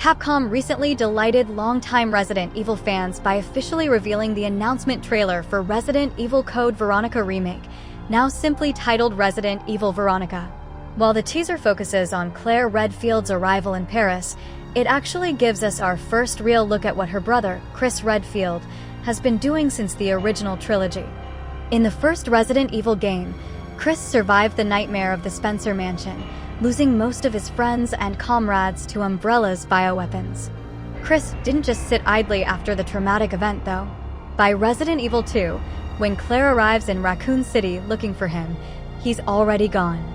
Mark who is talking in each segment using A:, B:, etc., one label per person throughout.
A: Capcom recently delighted longtime Resident Evil fans by officially revealing the announcement trailer for Resident Evil Code Veronica Remake, now simply titled Resident Evil Veronica. While the teaser focuses on Claire Redfield's arrival in Paris, it actually gives us our first real look at what her brother, Chris Redfield, has been doing since the original trilogy. In the first Resident Evil game, Chris survived the nightmare of the Spencer Mansion, losing most of his friends and comrades to Umbrella's bioweapons. Chris didn't just sit idly after the traumatic event, though. By Resident Evil 2, when Claire arrives in Raccoon City looking for him, he's already gone.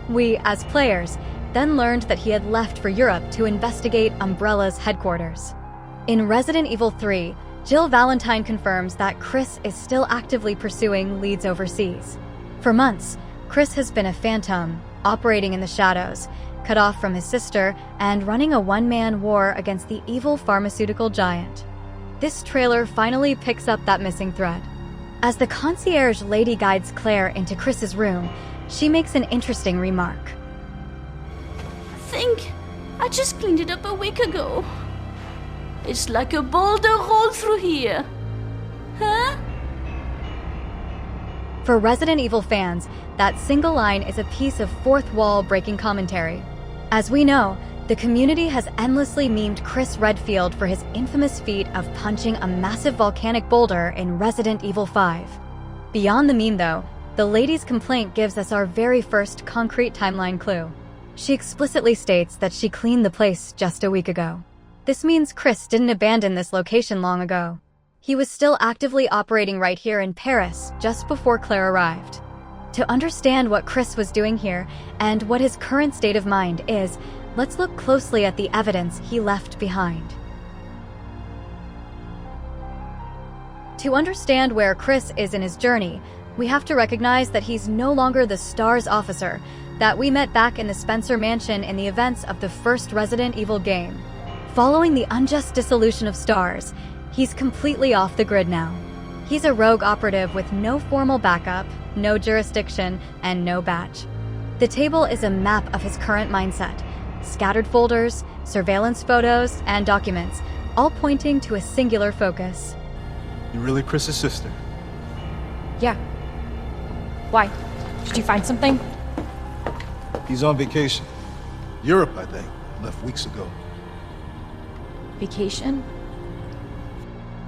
A: We, as players, then learned that he had left for Europe to investigate Umbrella's headquarters. In Resident Evil 3, Jill Valentine confirms that Chris is still actively pursuing leads overseas. For months, Chris has been a phantom, operating in the shadows, cut off from his sister, and running a one-man war against the evil pharmaceutical giant. This trailer finally picks up that missing thread. As the concierge lady guides Claire into Chris's room, she makes an interesting remark.
B: I just cleaned it up a week ago. It's like a boulder rolled through here. Huh?
A: For Resident Evil fans, that single line is a piece of fourth wall breaking commentary. As we know, the community has endlessly memed Chris Redfield for his infamous feat of punching a massive volcanic boulder in Resident Evil 5. Beyond the meme though, the lady's complaint gives us our very first concrete timeline clue. She explicitly states that she cleaned the place just a week ago. This means Chris didn't abandon this location long ago. He was still actively operating right here in Paris just before Claire arrived. To understand what Chris was doing here and what his current state of mind is, let's look closely at the evidence he left behind. To understand where Chris is in his journey, we have to recognize that he's no longer the STARS officer that we met back in the Spencer Mansion in the events of the first Resident Evil game. Following the unjust dissolution of STARS, he's completely off the grid now. He's a rogue operative with no formal backup, no jurisdiction, and no badge. The table is a map of his current mindset: scattered folders, surveillance photos, and documents, all pointing to a singular focus.
C: You really Chris's sister?
D: Yeah. Why? Did you find something?
C: He's on vacation. Europe, I think. Left weeks ago.
D: Vacation?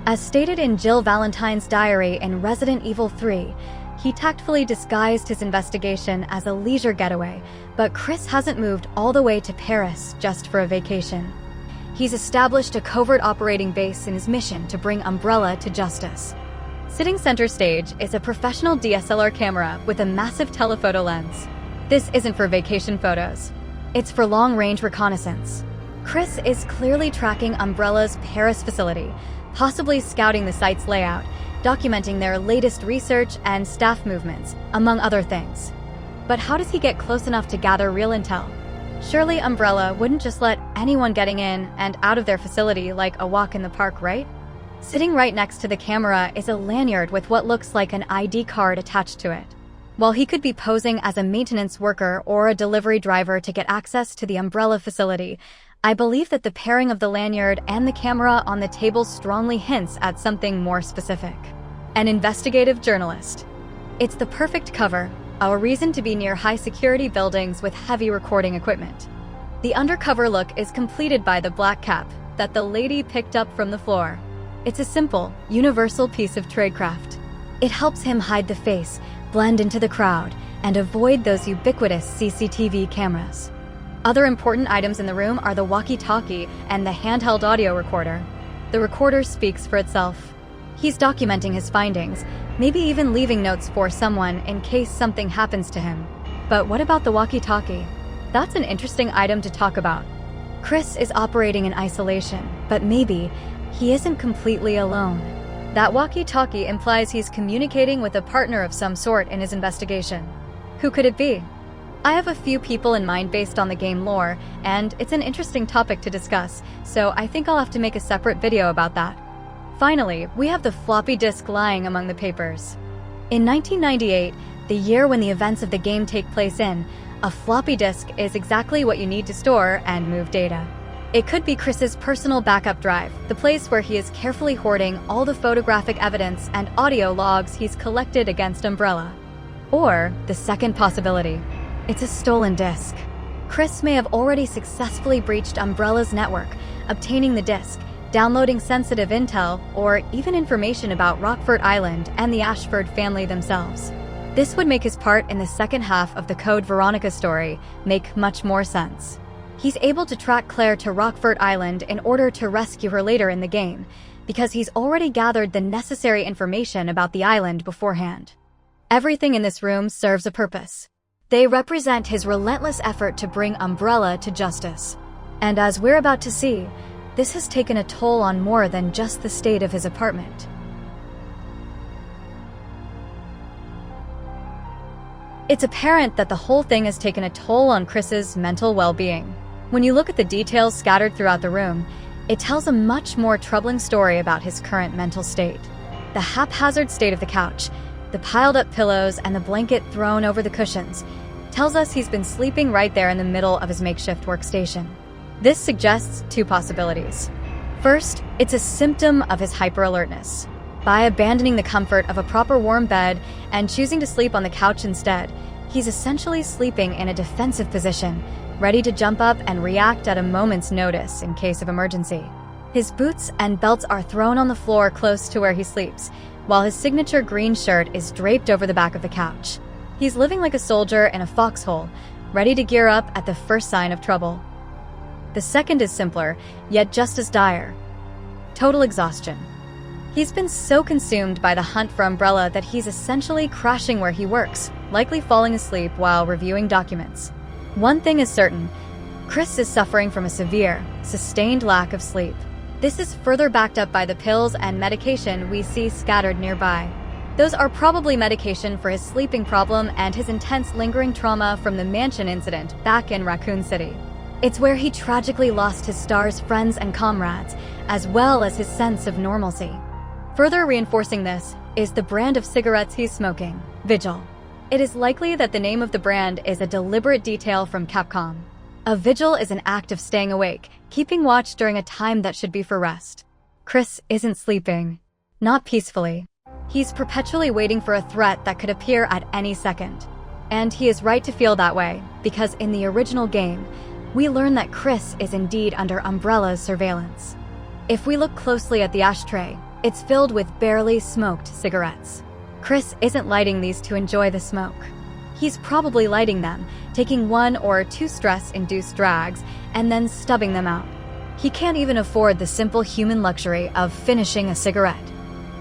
A: As stated in Jill Valentine's diary in Resident Evil 3, he tactfully disguised his investigation as a leisure getaway, but Chris hasn't moved all the way to Paris just for a vacation. He's established a covert operating base in his mission to bring Umbrella to justice. Sitting center stage is a professional DSLR camera with a massive telephoto lens. This isn't for vacation photos. It's for long-range reconnaissance. Chris is clearly tracking Umbrella's Paris facility, possibly scouting the site's layout, documenting their latest research and staff movements, among other things. But how does he get close enough to gather real intel? Surely Umbrella wouldn't just let anyone getting in and out of their facility like a walk in the park, right? Sitting right next to the camera is a lanyard with what looks like an ID card attached to it. While he could be posing as a maintenance worker or a delivery driver to get access to the Umbrella facility, I believe that the pairing of the lanyard and the camera on the table strongly hints at something more specific. An investigative journalist. It's the perfect cover, a reason to be near high-security buildings with heavy recording equipment. The undercover look is completed by the black cap that the lady picked up from the floor. It's a simple, universal piece of tradecraft. It helps him hide the face, blend into the crowd, and avoid those ubiquitous CCTV cameras. Other important items in the room are the walkie-talkie and the handheld audio recorder. The recorder speaks for itself. He's documenting his findings, maybe even leaving notes for someone in case something happens to him. But what about the walkie-talkie? That's an interesting item to talk about. Chris is operating in isolation, but maybe he isn't completely alone. That walkie-talkie implies he's communicating with a partner of some sort in his investigation. Who could it be? I have a few people in mind based on the game lore, and it's an interesting topic to discuss, so I think I'll have to make a separate video about that. Finally, we have the floppy disk lying among the papers. In 1998, the year when the events of the game take place in, a floppy disk is exactly what you need to store and move data. It could be Chris's personal backup drive, the place where he is carefully hoarding all the photographic evidence and audio logs he's collected against Umbrella. Or the second possibility, it's a stolen disc. Chris may have already successfully breached Umbrella's network, obtaining the disc, downloading sensitive intel, or even information about Rockford Island and the Ashford family themselves. This would make his part in the second half of the Code Veronica story make much more sense. He's able to track Claire to Rockford Island in order to rescue her later in the game, because he's already gathered the necessary information about the island beforehand. Everything in this room serves a purpose. They represent his relentless effort to bring Umbrella to justice. And as we're about to see, this has taken a toll on more than just the state of his apartment. It's apparent that the whole thing has taken a toll on Chris's mental well-being. When you look at the details scattered throughout the room, it tells a much more troubling story about his current mental state. The haphazard state of the couch, the piled-up pillows, and the blanket thrown over the cushions tells us he's been sleeping right there in the middle of his makeshift workstation. This suggests two possibilities. First, it's a symptom of his hyper-alertness. By abandoning the comfort of a proper warm bed and choosing to sleep on the couch instead, he's essentially sleeping in a defensive position, ready to jump up and react at a moment's notice in case of emergency. His boots and belts are thrown on the floor close to where he sleeps, while his signature green shirt is draped over the back of the couch. He's living like a soldier in a foxhole, ready to gear up at the first sign of trouble. The second is simpler, yet just as dire. Total exhaustion. He's been so consumed by the hunt for Umbrella that he's essentially crashing where he works, likely falling asleep while reviewing documents. One thing is certain, Chris is suffering from a severe, sustained lack of sleep. This is further backed up by the pills and medication we see scattered nearby. Those are probably medication for his sleeping problem and his intense lingering trauma from the mansion incident back in Raccoon City. It's where he tragically lost his star's friends and comrades, as well as his sense of normalcy. Further reinforcing this is the brand of cigarettes he's smoking, Vigil. It is likely that the name of the brand is a deliberate detail from Capcom. A vigil is an act of staying awake, keeping watch during a time that should be for rest. Chris isn't sleeping. Not peacefully. He's perpetually waiting for a threat that could appear at any second. And he is right to feel that way, because in the original game, we learn that Chris is indeed under Umbrella's surveillance. If we look closely at the ashtray, it's filled with barely smoked cigarettes. Chris isn't lighting these to enjoy the smoke. He's probably lighting them, taking 1 or 2 stress-induced drags, and then stubbing them out. He can't even afford the simple human luxury of finishing a cigarette.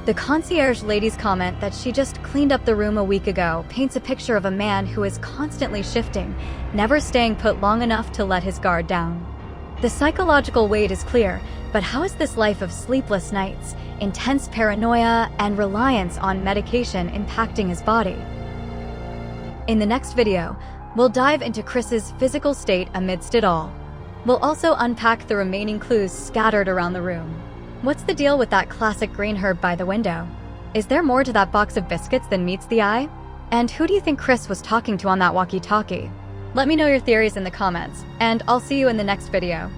A: The concierge lady's comment that she just cleaned up the room a week ago paints a picture of a man who is constantly shifting, never staying put long enough to let his guard down. The psychological weight is clear, but how is this life of sleepless nights, intense paranoia, and reliance on medication impacting his body? In the next video, we'll dive into Chris's physical state amidst it all. We'll also unpack the remaining clues scattered around the room. What's the deal with that classic green herb by the window? Is there more to that box of biscuits than meets the eye? And who do you think Chris was talking to on that walkie-talkie? Let me know your theories in the comments, and I'll see you in the next video.